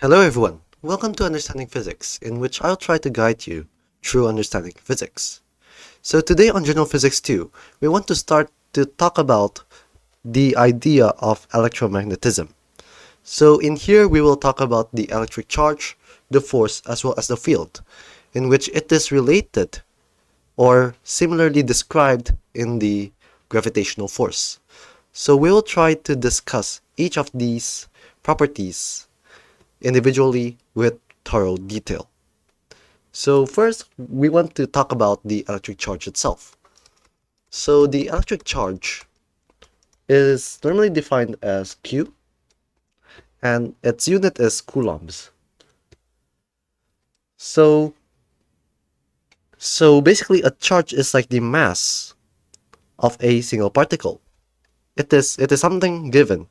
Hello everyone, welcome to Understanding Physics, in which I'll try to guide you through understanding physics. So today on General Physics 2, we want to start to talk about the idea of electromagnetism. So in here we will talk about the electric charge, the force, as well as the field, in which it is related or similarly described in the gravitational force. So we will try to discuss each of these properties individually with thorough detail. So first, we want to talk about the electric charge itself. So the electric charge is normally defined as Q, and its unit is coulombs. So basically a charge is like the mass of a single particle. It is something given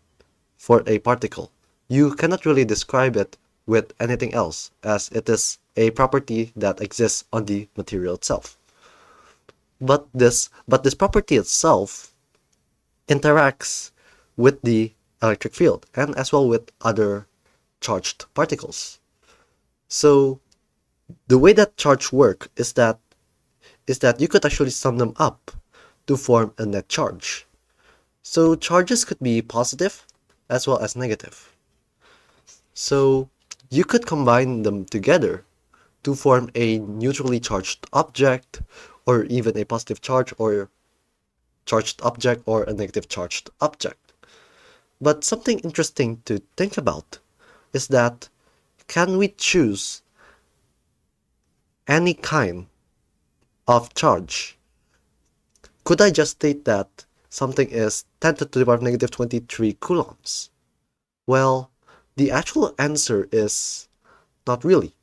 for a particle. You cannot really describe it with anything else, as it is a property that exists on the material itself. But this property itself interacts with the electric field and as well with other charged particles. So the way that charge work is that you could actually sum them up to form a net charge. So charges could be positive as well as negative. So you could combine them together to form a neutrally charged object, or even a positive charge or charged object, or a negative charged object. But something interesting to think about is that, can we choose any kind of charge? Could I just state that something is 10 to the power of negative 23 coulombs? Well, the actual answer is not really.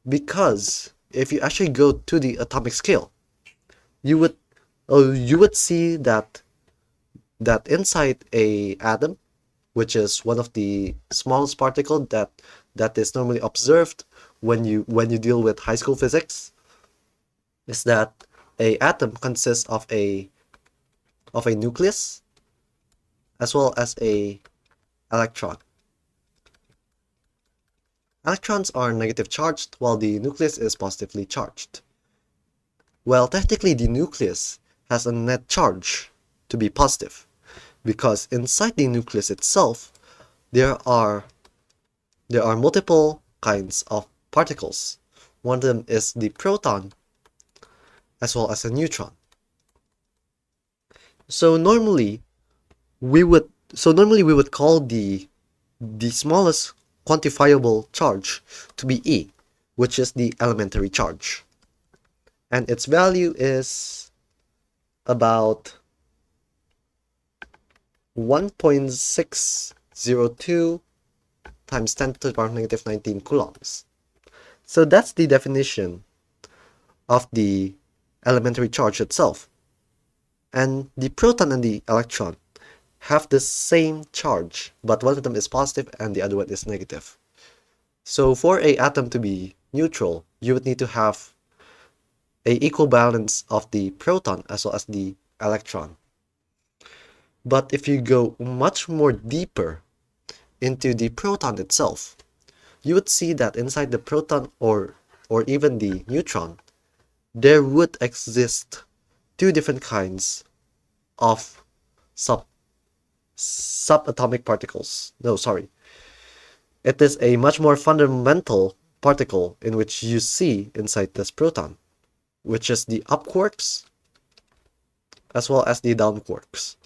Because if you actually go to the atomic scale, you would see that inside a atom, which is one of the smallest particles that is normally observed when you deal with high school physics, is that a atom consists of a nucleus as well as a electron. Electrons are negative charged, while the nucleus is positively charged. Well, technically the nucleus has a net charge to be positive, because inside the nucleus itself, there are multiple kinds of particles. One of them is the proton, as well as a neutron. So normally we would call the smallest quantifiable charge to be E, which is the elementary charge. And its value is about 1.602 times 10 to the power of negative 19 coulombs. So that's the definition of the elementary charge itself. And the proton and the electron have the same charge, but one of them is positive and the other one is negative. So for a atom to be neutral, you would need to have a equal balance of the proton as well as the electron. But if you go much more deeper into the proton itself, you would see that inside the proton or even the neutron, there would exist two different kinds of subatomic particles. No, sorry. It is a much more fundamental particle in which you see inside this proton, which is the up quarks as well as the down quarks.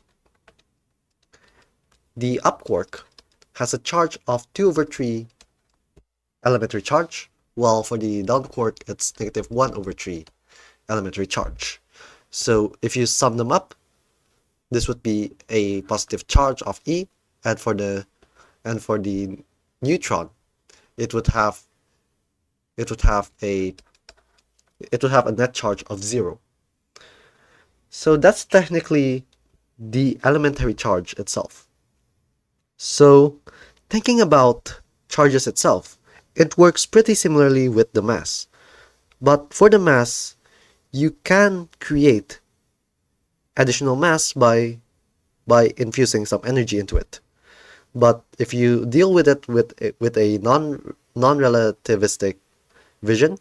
The up quark has a charge of 2/3 elementary charge, while for the down quark it's negative 1/3 elementary charge. So if you sum them up, this would be a positive charge of E, and for the neutron, it would have a net charge of 0. So that's technically the elementary charge itself. So thinking about charges itself, it works pretty similarly with the mass. But for the mass, you can create additional mass by infusing some energy into it. But if you deal with it with a non-relativistic vision,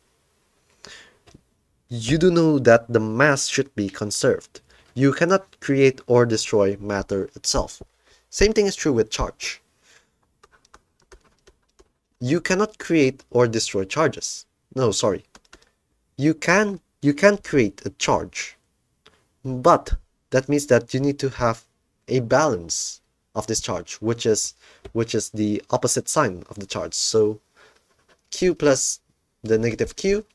you do know that the mass should be conserved. You cannot create or destroy matter itself. Same thing is true with charge. You cannot create or destroy charges. No, sorry. You can create a charge, but that means that you need to have a balance of this charge, which is the opposite sign of the charge. So q plus the negative q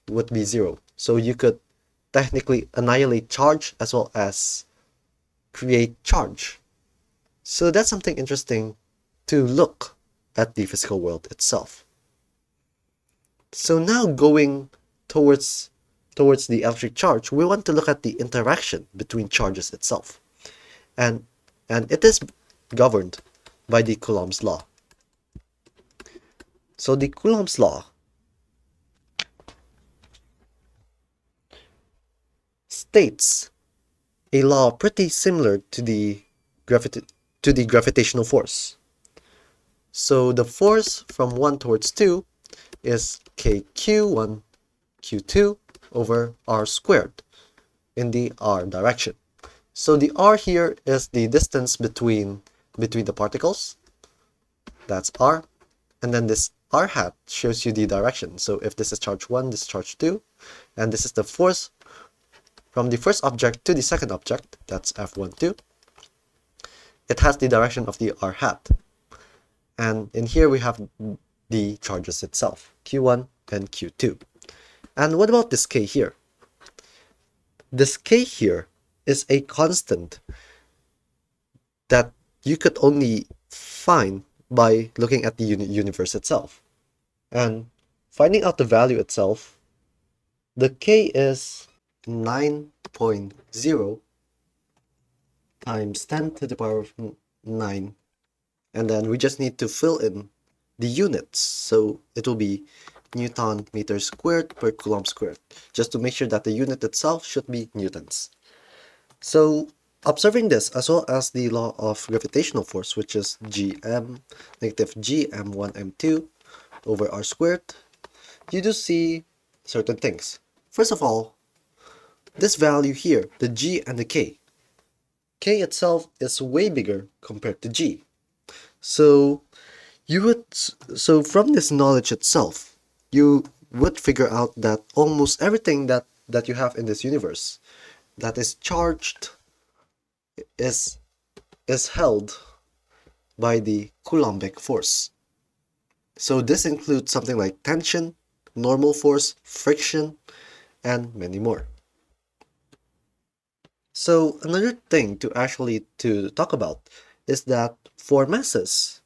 would be 0. So you could technically annihilate charge as well as create charge. So that's something interesting to look at the physical world itself. So now going towards the electric charge, we want to look at the interaction between charges itself. And it is governed by the Coulomb's law. So the Coulomb's law states a law pretty similar to the gravitational force. So the force from 1 towards 2 is kq1 q2 over r squared in the r direction. So the r here is the distance between the particles. That's r. And then this r hat shows you the direction. So if this is charge 1, this is charge 2, and this is the force from the first object to the second object, that's F1, 2, it has the direction of the r hat. And in here we have the charges itself, Q1 and Q2. And what about this K here? This K here is a constant that you could only find by looking at the universe itself. And finding out the value itself, the K is 9.0 times 10 to the power of 9. And then we just need to fill in the units. So it will be Newton meter squared per Coulomb squared, just to make sure that the unit itself should be newtons. So observing this, as well as the law of gravitational force, which is Gm negative Gm1 m2 over r squared, you do see certain things. First of all, this value here, the G and the K itself is way bigger compared to G. So from this knowledge itself, you would figure out that almost everything that you have in this universe that is charged is held by the Coulombic force. So this includes something like tension, normal force, friction, and many more. So another thing to talk about is that for masses,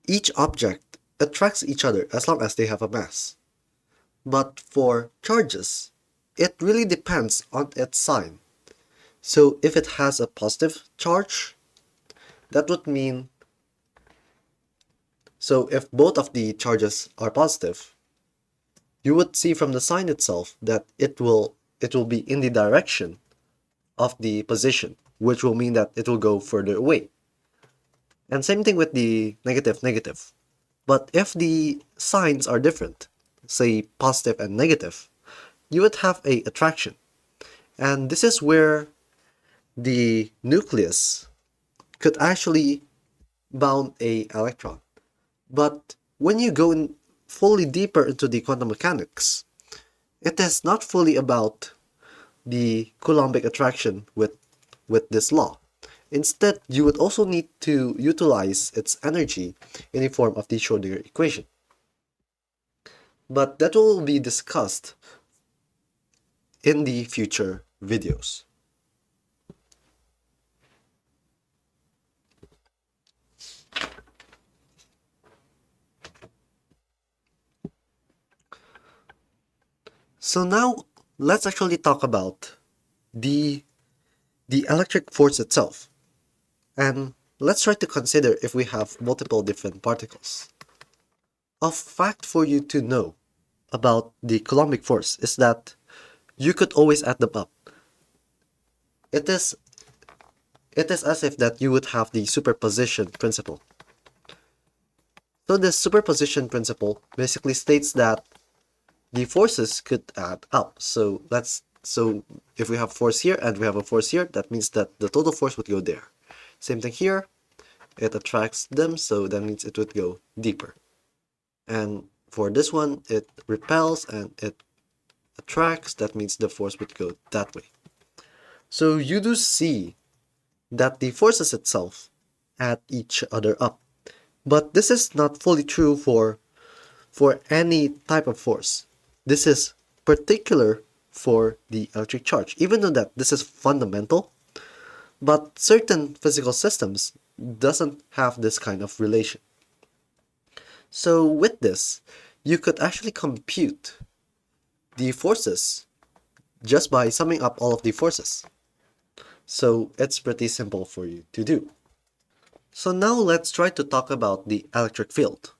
each object attracts each other as long as they have a mass. But for charges, it really depends on its sign. So if it has a positive charge, that would mean, so if both of the charges are positive, you would see from the sign itself that it will be in the direction of the position, which will mean that it will go further away. And same thing with the negative. But if the signs are different, say positive and negative, you would have a attraction. And this is where the nucleus could actually bound a electron. But when you go in fully deeper into the quantum mechanics, it is not fully about the Coulombic attraction with this law. Instead, you would also need to utilize its energy in the form of the Schrödinger equation. But that will be discussed in the future videos. So now let's actually talk about the electric force itself. And let's try to consider if we have multiple different particles. A fact for you to know about the Coulombic force is that you could always add them up. It it is as if that you would have the superposition principle. So this superposition principle basically states that the forces could add up. So if we have force here and we have a force here, that means that the total force would go there. Same thing here, it attracts them, so that means it would go deeper. And for this one, it repels and it attracts, that means the force would go that way. So you do see that the forces itself add each other up. But this is not fully true for any type of force. This is particular for the electric charge, even though that this is fundamental, but certain physical systems doesn't have this kind of relation. So with this, you could actually compute the forces just by summing up all of the forces. So it's pretty simple for you to do. So now let's try to talk about the electric field.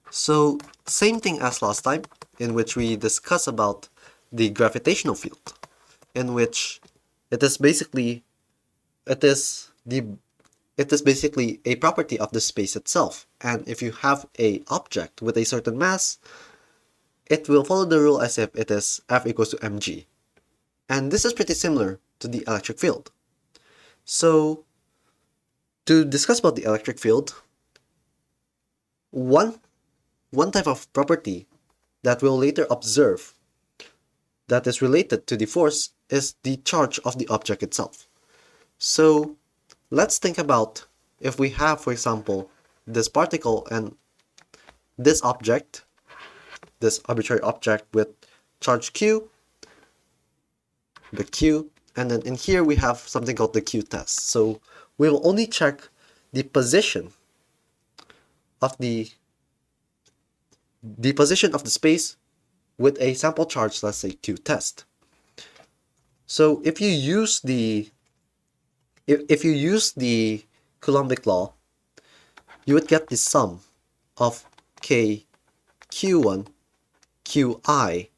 So same thing as last time, in which we discuss about the gravitational field, in which it is basically a property of the space itself. And if you have a object with a certain mass, it will follow the rule as if it is F equals to mg. And this is pretty similar to the electric field. So to discuss about the electric field, one type of property that we'll later observe that is related to the force is the charge of the object itself. So let's think about if we have, for example, this particle and this object, this arbitrary object with charge q, the q, and then in here we have something called the q test. So we will only check the position of the space with a sample charge, let's say q test. So if you use the Coulombic law, you would get the sum of k q1 qi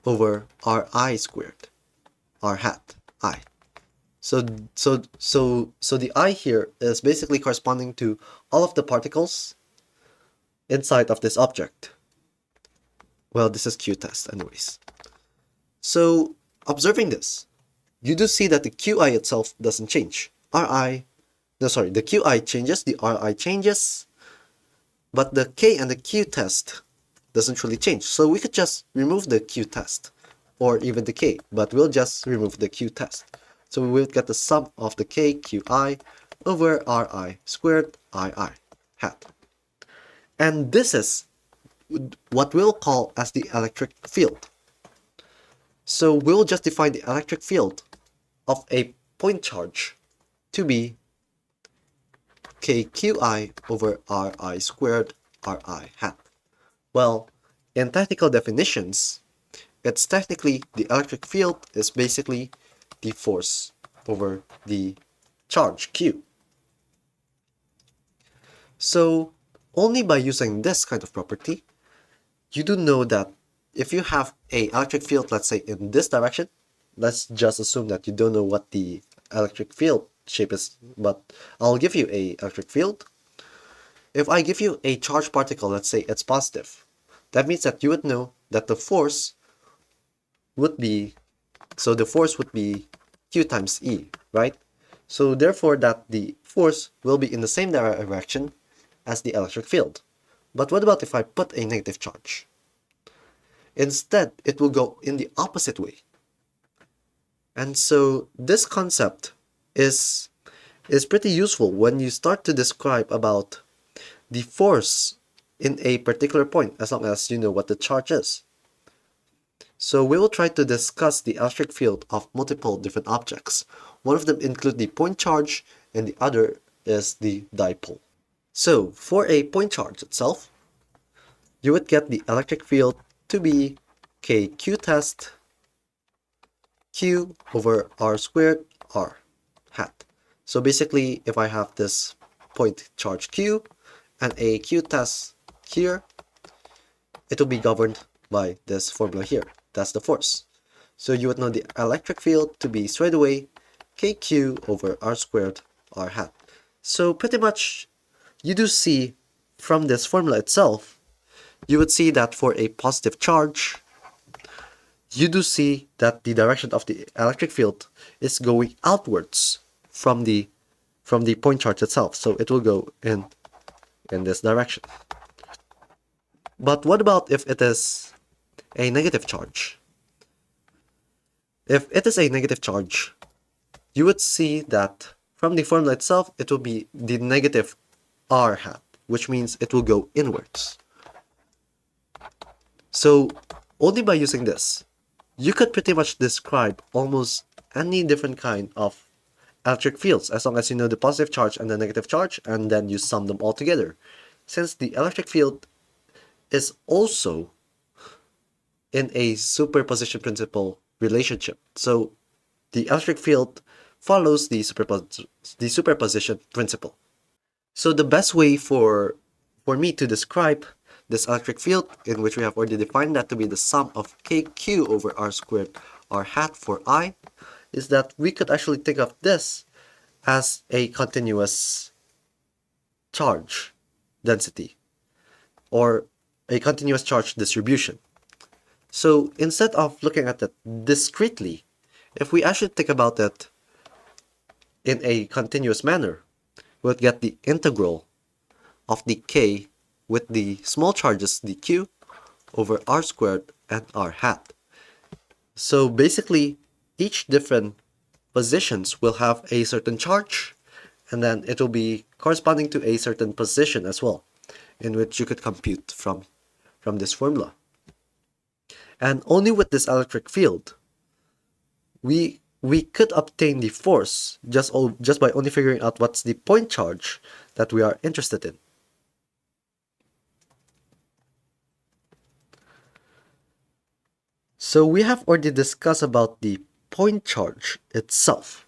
over ri squared, r hat I. So the I here is basically corresponding to all of the particles inside of this object. Well, this is q test anyways. So observing this, you do see that the qi itself doesn't change. The qi changes, the ri changes, but the k and the q test doesn't really change. So we could just remove the q test, or even the k, but we'll just remove the q test. So we will get the sum of the k qi over ri squared ii hat. And this is what we'll call as the electric field. So we'll just define the electric field of a point charge to be kqi over ri squared ri hat. Well, in technical definitions, it's technically the electric field is basically the force over the charge q. So only by using this kind of property, you do know that if you have a electric field, let's say in this direction, let's just assume that you don't know what the electric field shape is, but I'll give you a electric field. If I give you a charged particle, let's say it's positive, that means that you would know that the force would be, q times E, right? So therefore that the force will be in the same direction as the electric field. But what about if I put a negative charge? Instead, it will go in the opposite way. And so this concept is pretty useful when you start to describe about the force in a particular point, as long as you know what the charge is. So we will try to discuss the electric field of multiple different objects. One of them include the point charge and the other is the dipole. So for a point charge itself, you would get the electric field to be kq test q over r squared r hat. So basically, if I have this point charge q and a q test here, it will be governed by this formula here. That's the force. So you would know the electric field to be straight away kq over r squared r hat. So pretty much you do see from this formula itself, you would see that for a positive charge, you do see that the direction of the electric field is going outwards from the point charge itself. So it will go in this direction. But what about if it is a negative charge? If it is a negative charge, you would see that from the formula itself, it will be the negative r hat, which means it will go inwards. So only by using this, you could pretty much describe almost any different kind of electric fields as long as you know the positive charge and the negative charge, and then you sum them all together. Since the electric field is also in a superposition principle relationship, so the electric field follows the superposition principle. So the best way for me to describe this electric field, in which we have already defined that to be the sum of kq over r squared r hat for I, is that we could actually think of this as a continuous charge density or a continuous charge distribution. So instead of looking at it discretely, if we actually think about it in a continuous manner, we'll get the integral of the k with the small charges dq over r squared and r hat. So basically, each different positions will have a certain charge, and then it will be corresponding to a certain position as well, in which you could compute from this formula. And only with this electric field, we could obtain the force just by only figuring out what's the point charge that we are interested in. So we have already discussed about the point charge itself,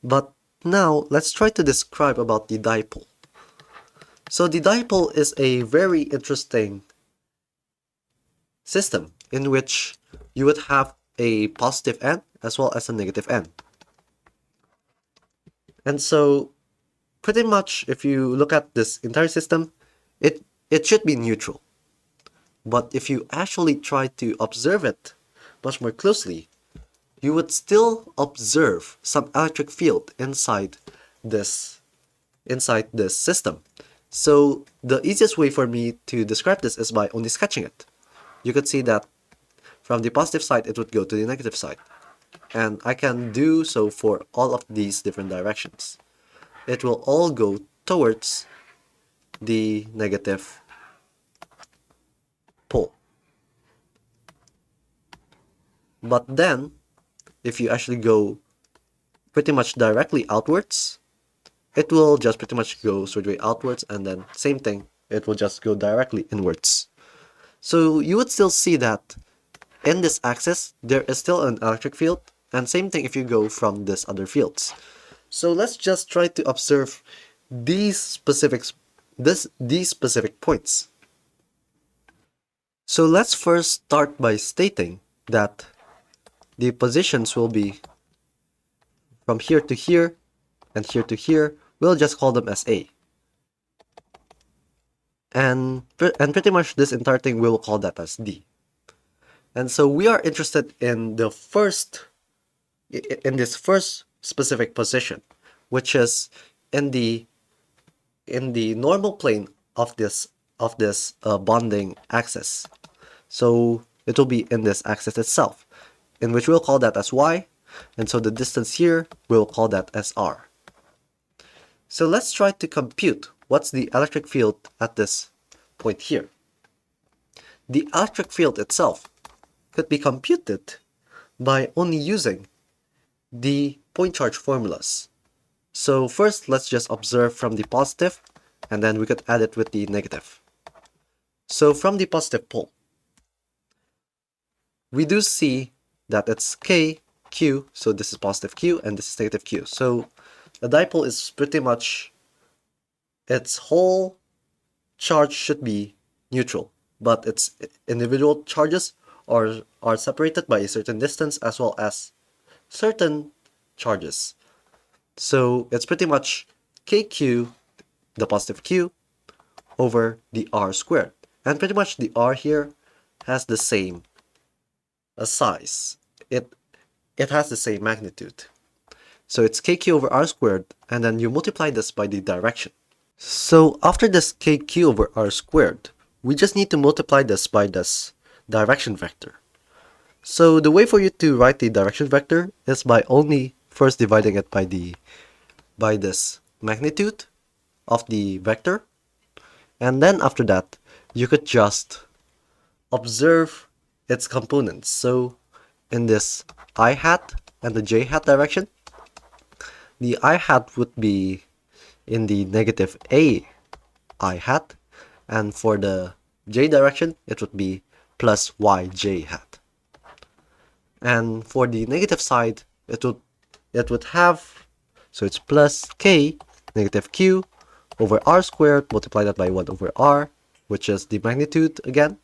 but now let's try to describe about the dipole. So the dipole is a very interesting system in which you would have a positive end as well as a negative end. And so pretty much if you look at this entire system, it should be neutral. But if you actually try to observe it much more closely, you would still observe some electric field inside this system. So the easiest way for me to describe this is by only sketching it. You could see that from the positive side, it would go to the negative side. And I can do so for all of these different directions. It will all go towards the negative pole. But then, if you actually go pretty much directly outwards, it will just pretty much go straight away outwards, and then same thing, it will just go directly inwards. So you would still see that in this axis, there is still an electric field, and same thing if you go from these other fields. So let's just try to observe these specific points. So let's first start by stating that the positions will be from here to here and here to here. We'll just call them as A. And pretty much this entire thing we'll call that as D. And so we are interested in this first specific position, which is in the normal plane of this bonding axis. So it will be in this axis itself, in which we'll call that as y, and so the distance here we'll call that as r. So let's try to compute what's the electric field at this point here. The electric field itself could be computed by only using the point charge formulas. So first, let's just observe from the positive, and then we could add it with the negative. So from the positive pole, we do see that it's k, q, so this is positive q, and this is negative q. So the dipole is pretty much, its whole charge should be neutral, but its individual charges are separated by a certain distance as well as certain charges. So it's pretty much kq, the positive q, over the r squared. And pretty much the r here has the same size. It has the same magnitude. So it's kq over r squared, and then you multiply this by the direction. So after this kq over r squared, we just need to multiply this by this direction vector. So the way for you to write the direction vector is by only first dividing it by this magnitude of the vector, and then after that you could just observe its components. So in this I hat and the j hat direction, the I hat would be in the negative a I hat, and for the j direction it would be plus yj hat. And for the negative side, it would have, so it's plus k negative q over r squared, multiply that by 1 over r, which is the magnitude again,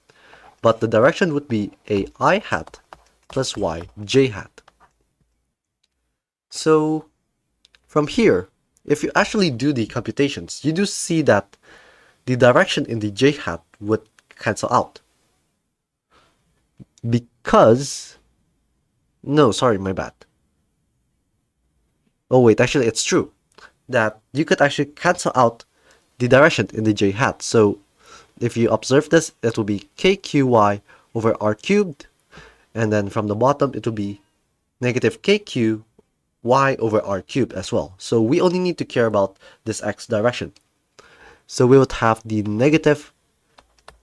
but the direction would be a I hat plus y j hat. So from here, if you actually do the computations, you do see that the direction in the j hat would cancel out. Because, no, sorry, my bad. Oh wait, actually it's true that you could actually cancel out the direction in the j hat. So if you observe this, it will be kqy over r cubed, and then from the bottom it will be negative kq y over r cubed as well. So we only need to care about this x direction. So we would have the negative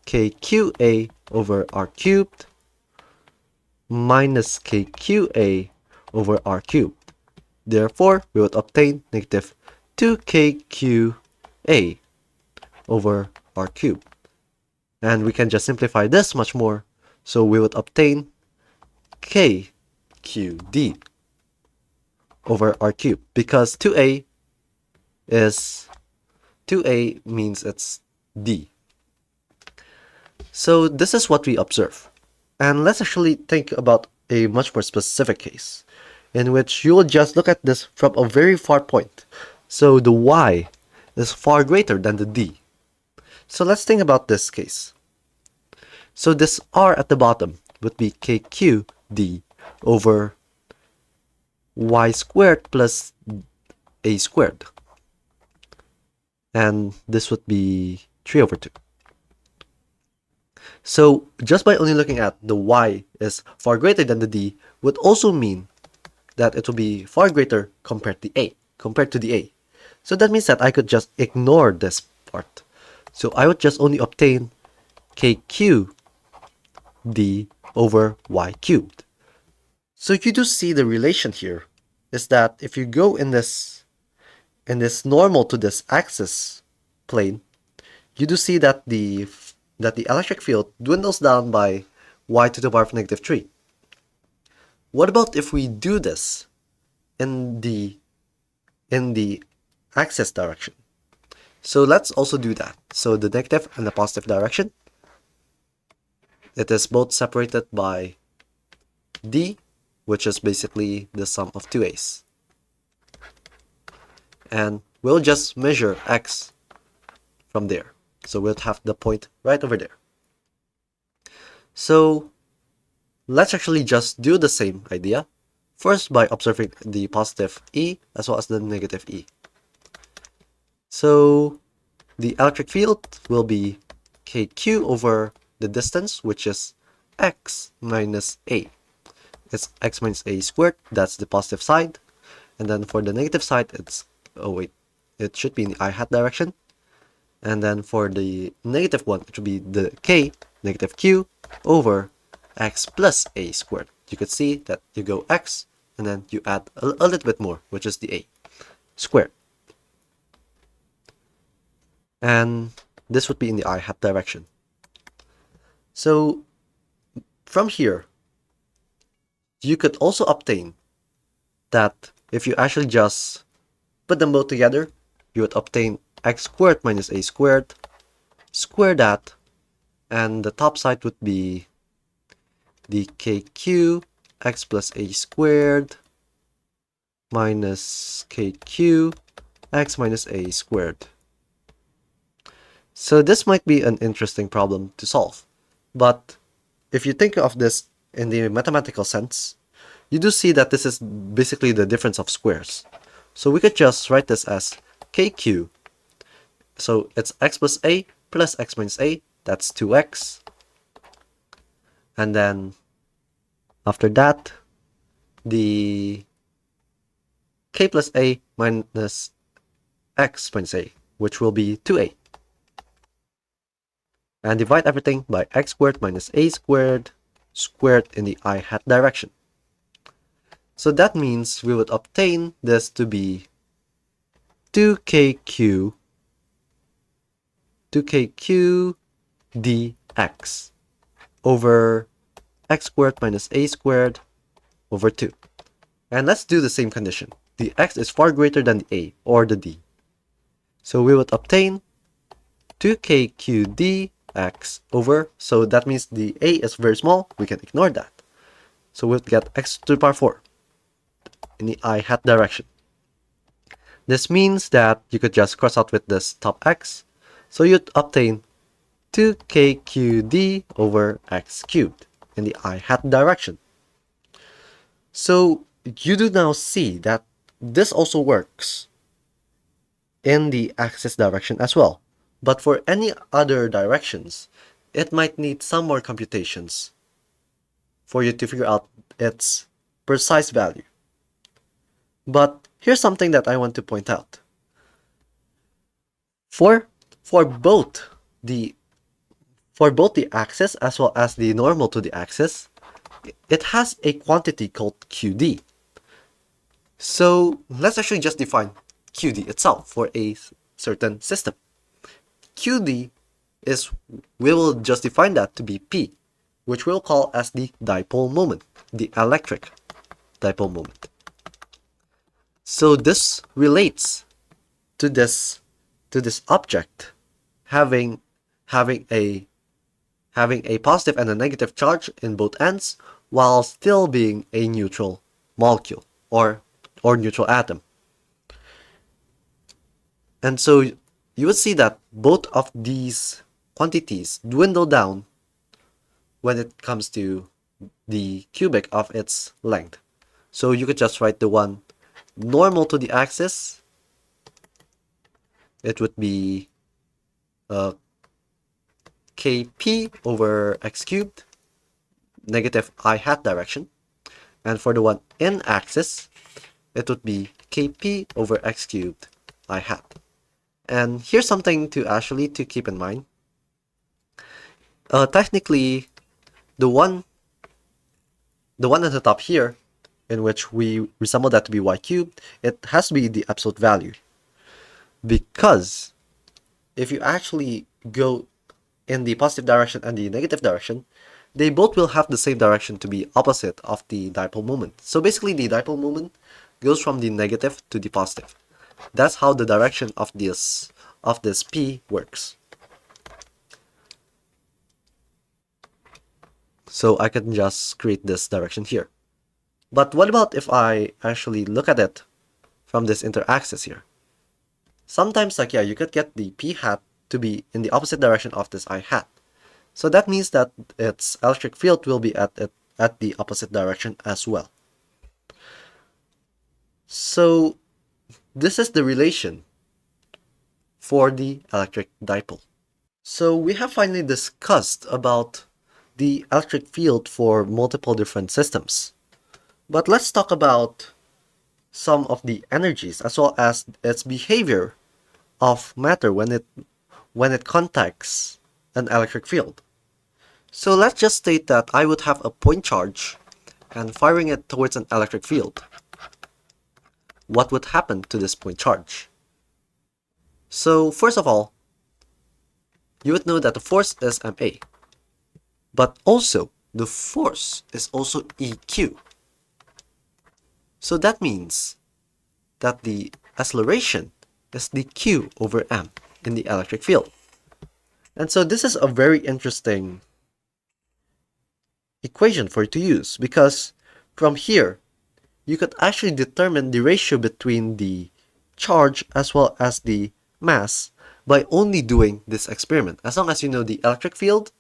kqa over r cubed minus kqa over r cubed. Therefore, we would obtain negative 2kqa over r cubed. And we can just simplify this much more. So we would obtain kqd over r cubed, because 2a means it's d. So this is what we observe. And let's actually think about a much more specific case, in which you will just look at this from a very far point. So the y is far greater than the d. So let's think about this case. So this r at the bottom would be kqd over y squared plus a squared. And this would be 3 over 2. So just by only looking at the y is far greater than the d would also mean that it will be far greater compared to the a. So that means that I could just ignore this part. So I would just only obtain kq d over y cubed. So you do see the relation here is that if you go in this normal to this axis plane, you do see that the electric field dwindles down by y to the power of negative 3. What about if we do this in the axis direction? So let's also do that. So the negative and the positive direction, it is both separated by d, which is basically the sum of two a's. And we'll just measure x from there. So we'll have the point right over there. So let's actually just do the same idea, first by observing the positive e as well as the negative e. So the electric field will be kq over the distance, which is x minus a. It's x minus a squared, that's the positive side. And then for the negative side, it's, oh wait, it should be in the I hat direction. And then for the negative one, it should be the k, negative q, over x plus a squared. You could see that you go x, and then you add a little bit more, which is the a squared. And this would be in the I hat direction. So from here, you could also obtain that if you actually just put them both together, you would obtain x squared minus a squared, square that, and the top side would be the kq x plus a squared minus kq x minus a squared. So this might be an interesting problem to solve, but if you think of this in the mathematical sense, you do see that this is basically the difference of squares. So we could just write this as kq. So it's x plus a plus x minus a, that's 2x. And then after that, the k plus a minus x minus a, which will be 2a. And divide everything by x squared minus a squared squared in the I hat direction. So that means we would obtain this to be 2kq dx over x squared minus a squared over 2. And let's do the same condition. The x is far greater than the a, or the d. So we would obtain 2kq dx over, so that means the a is very small, we can ignore that. So we'll get x to the power 4 in the I hat direction. This means that you could just cross out with this top x, so you'd obtain 2kqd over x cubed in the I hat direction. So you do now see that this also works in the axis direction as well. But for any other directions, it might need some more computations for you to figure out its precise value. But here's something that I want to point out. For both the axis as well as the normal to the axis, it has a quantity called qd. So let's actually just define qd itself for a certain system. qd is, we will just define that to be p, which we'll call as the dipole moment, the electric dipole moment. So this relates to this object having a positive and a negative charge in both ends, while still being a neutral molecule or neutral atom. And so you would see that both of these quantities dwindle down when it comes to the cubic of its length. So you could just write the one normal to the axis. It would be kp over x cubed, negative I hat direction. And for the one in axis, it would be kp over x cubed I hat. And here's something to actually to keep in mind. Technically, the one at the top here, in which we resemble that to be y cubed, it has to be the absolute value. Because if you actually go in the positive direction and the negative direction, they both will have the same direction to be opposite of the dipole moment. So basically the dipole moment goes from the negative to the positive. That's how the direction of this P works. So I can just create this direction here. But what about if I actually look at it from this interaxis here? Sometimes, like, yeah, you could get the P hat to be in the opposite direction of this I hat. So that means that its electric field will be at the opposite direction as well. So this is the relation for the electric dipole. So we have finally discussed about the electric field for multiple different systems. But let's talk about some of the energies as well as its behavior of matter when it contacts an electric field. So let's just state that I would have a point charge and firing it towards an electric field. What would happen to this point charge? So first of all, you would know that the force is ma, but also the force is also eq. So that means that the acceleration is the q over m in the electric field. And so this is a very interesting equation for you to use, because from here you could actually determine the ratio between the charge as well as the mass by only doing this experiment, as long as you know the electric field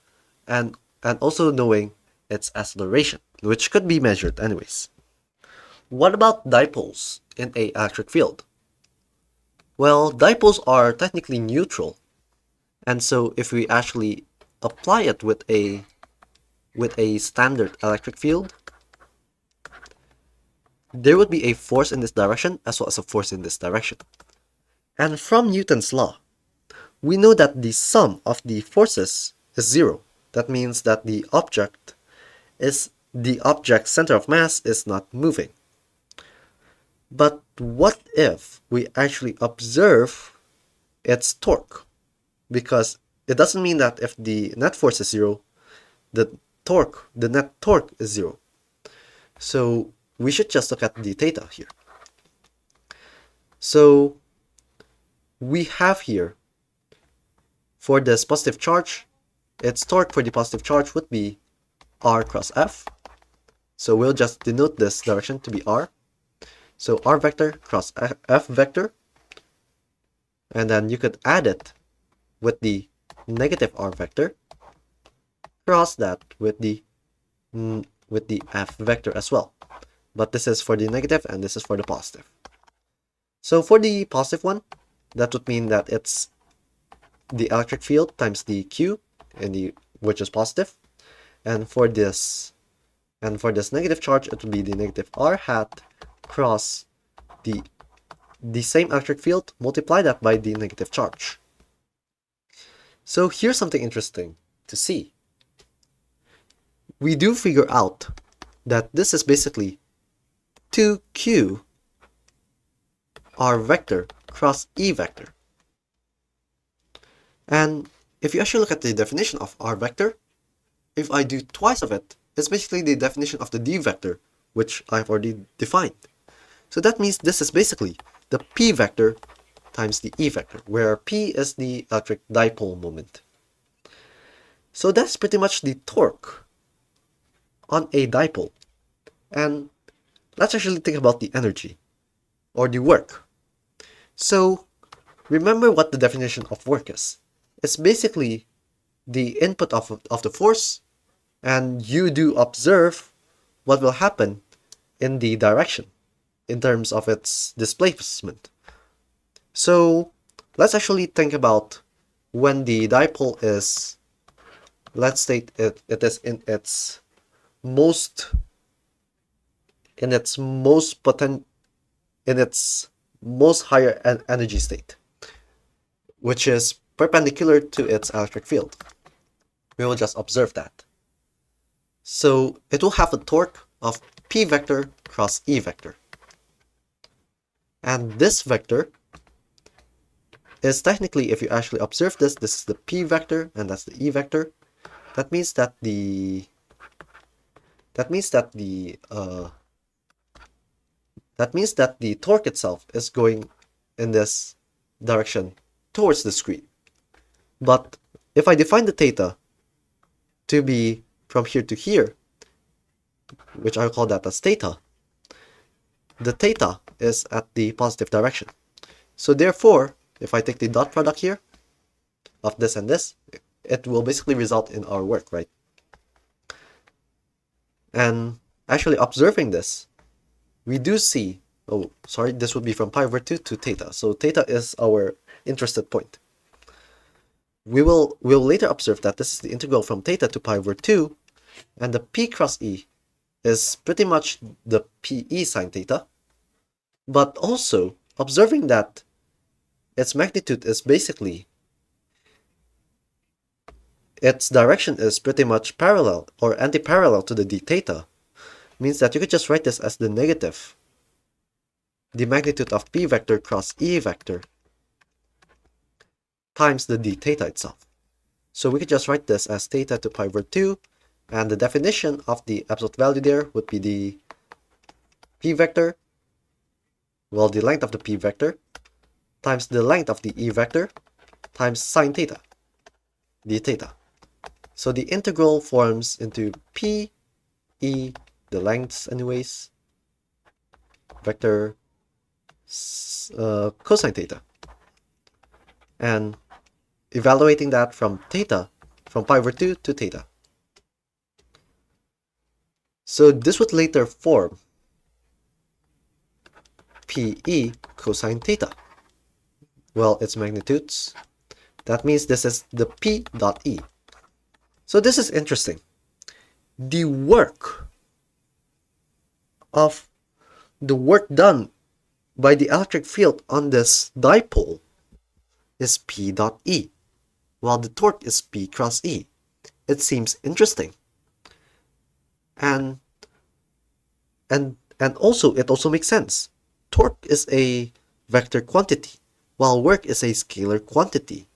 and also knowing its acceleration, which could be measured anyways. What about dipoles in a electric field? Well, dipoles are technically neutral, and so if we actually apply it with a standard electric field, there would be a force in this direction as well as a force in this direction. And from Newton's law, we know that the sum of the forces is zero. That means that the object's center of mass is not moving. But what if we actually observe its torque? Because it doesn't mean that if the net force is zero, the net torque is zero. So we should just look at the theta here. So we have here, for this positive charge, its torque for the positive charge would be r cross f. So we'll just denote this direction to be r. So r vector cross f vector. And then you could add it with the negative r vector, cross that with the f vector as well. But this is for the negative and this is for the positive. So for the positive one, that would mean that it's the electric field times the q, which is positive. And for this negative charge, it would be the negative r hat cross the same electric field, multiply that by the negative charge. So here's something interesting to see. We do figure out that this is basically 2q r vector cross e vector. And if you actually look at the definition of r vector, if I do twice of it, it's basically the definition of the d vector, which I've already defined. So that means this is basically the p vector times the e vector, where p is the electric dipole moment. So that's pretty much the torque on a dipole. And let's actually think about the energy, or the work. So remember what the definition of work is. It's basically the input of the force, and you do observe what will happen in the direction in terms of its displacement. So let's actually think about when the dipole is, let's state it is in its most higher energy state, which is perpendicular to its electric field. We will just observe that. So it will have a torque of p vector cross e vector. And this vector is technically, if you actually observe this is the p vector and that's the e vector. That means that the torque itself is going in this direction towards the screen. But if I define the theta to be from here to here, which I'll call that as theta, the theta is at the positive direction. So therefore, if I take the dot product here of this and this, it will basically result in our work, right? And actually observing this, we do see, this would be from pi over 2 to theta. So theta is our interested point. We'll later observe that this is the integral from theta to pi over 2, and the p cross e is pretty much the pe sine theta, but also observing that its magnitude is basically, its direction is pretty much parallel or anti-parallel to the d theta, means that you could just write this as the negative, the magnitude of p vector cross e vector times the d theta itself. So we could just write this as theta to pi over 2, and the definition of the absolute value there would be the p vector, well, the length of the p vector, times the length of the e vector, times sine theta, d theta. So the integral forms into p, e, the lengths anyways, vector cosine theta, and evaluating that from theta, from pi over 2 to theta. So this would later form PE cosine theta. Well, its magnitudes. That means this is the P dot E. So this is interesting. The work done by the electric field on this dipole is P dot E, while the torque is P cross E. It seems interesting. And also it also makes sense. Torque is a vector quantity, while work is a scalar quantity.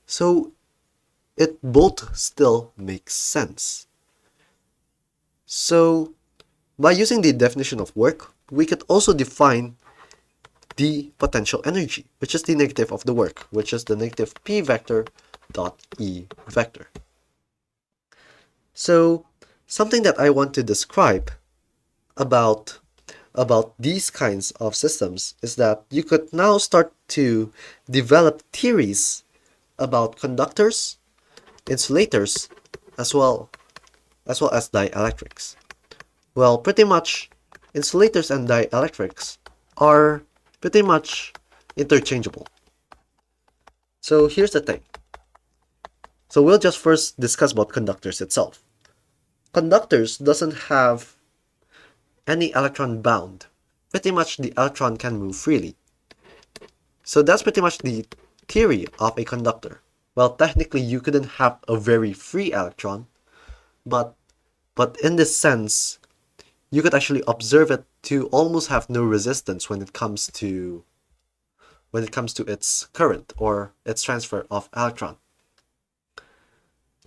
So it both still makes sense. So by using the definition of work, we could also define the potential energy, which is the negative of the work, which is the negative P vector dot E vector. So something that I want to describe about these kinds of systems is that you could now start to develop theories about conductors, insulators, as well as dielectrics. Well, pretty much insulators and dielectrics are pretty much interchangeable. So here's the thing. So we'll just first discuss about conductors itself. Conductors doesn't have any electron bound. Pretty much the electron can move freely. So that's pretty much the theory of a conductor. Well, technically you couldn't have a very free electron, but in this sense, you could actually observe it to almost have no resistance when it comes to its current or its transfer of electron.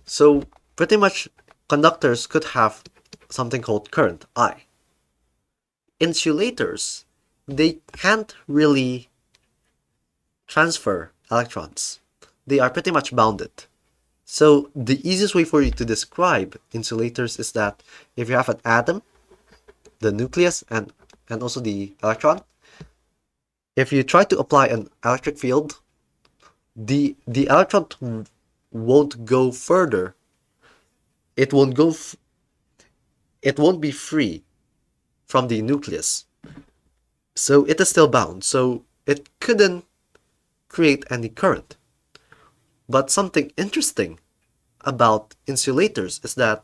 So pretty much conductors could have something called current, I. Insulators, they can't really transfer electrons. They are pretty much bounded. So the easiest way for you to describe insulators is that if you have an atom, the nucleus, and also the electron, if you try to apply an electric field, the electron won't go further. It won't be free from the nucleus. So it is still bound. So it couldn't create any current. But something interesting about insulators is that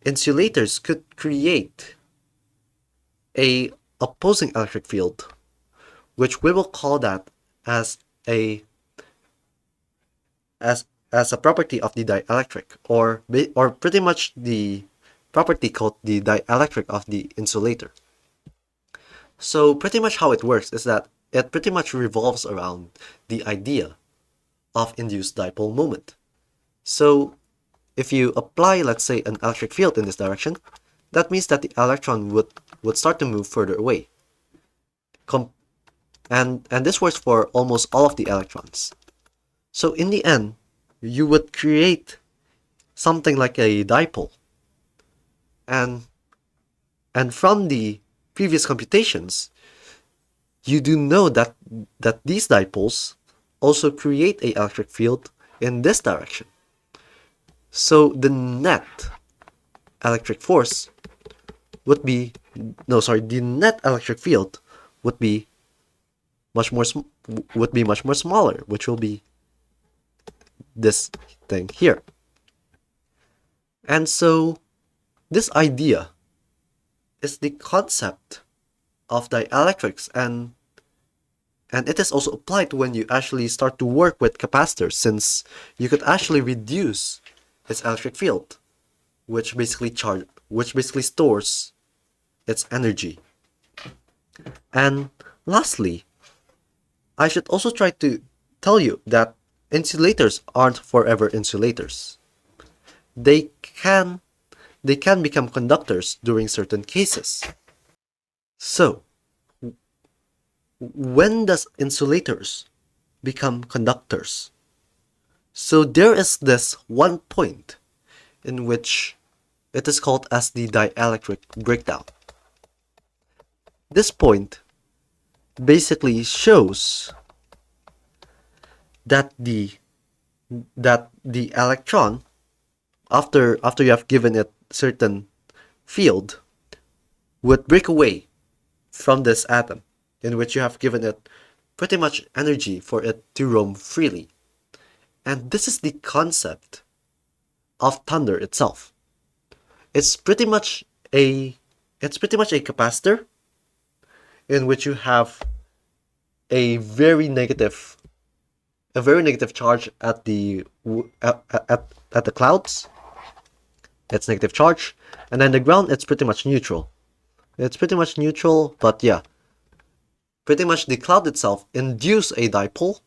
insulators could create a opposing electric field, which we will call that as a property of the dielectric, or pretty much the property called the dielectric of the insulator. So pretty much how it works is that it pretty much revolves around the idea of induced dipole moment. So if you apply, let's say, an electric field in this direction, that means that the electron would start to move further away. And this works for almost all of the electrons. So in the end, you would create something like a dipole. And from the previous computations, you do know that these dipoles also create an electric field in this direction. So the net electric force would be, the net electric field would be much more smaller, which will be this thing here. And so this idea is the concept of dielectrics, and it is also applied when you actually start to work with capacitors, since you could actually reduce its electric field, which basically stores its energy. And lastly, I should also try to tell you that insulators aren't forever insulators. They can become conductors during certain cases. So, when does insulators become conductors? So there is this one point in which it is called as the dielectric breakdown. this point basically shows that the electron, after you have given it certain field, would break away from this atom in which you have given it pretty much energy for it to roam freely. And this is the concept of thunder itself. It's pretty much a capacitor in which you have a very negative charge at the clouds. It's negative charge, and then the ground, it's pretty much neutral. But yeah, pretty much the cloud itself induce a dipole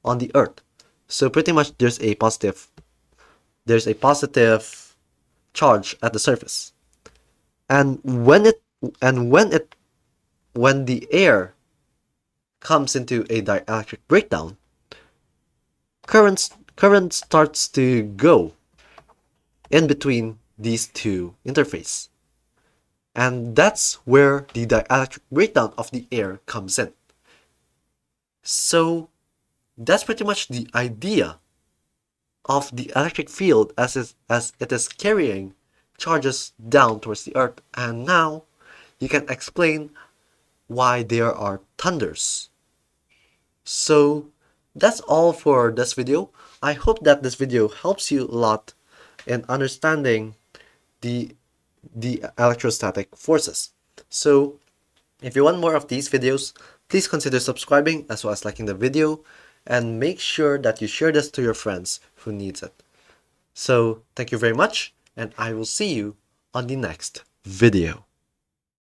on the earth. So pretty much there's a positive charge at the surface. And when the air comes into a dielectric breakdown, current starts to go in between these two interfaces. And that's where the dielectric breakdown of the air comes in. So that's pretty much the idea of the electric field as it is carrying charges down towards the earth. And now you can explain why there are thunders. So that's all for this video. I hope that this video helps you a lot in understanding the electrostatic forces. So if you want more of these videos, please consider subscribing as well as liking the video, and make sure that you share this to your friends who needs it. So thank you very much, and I will see you on the next video.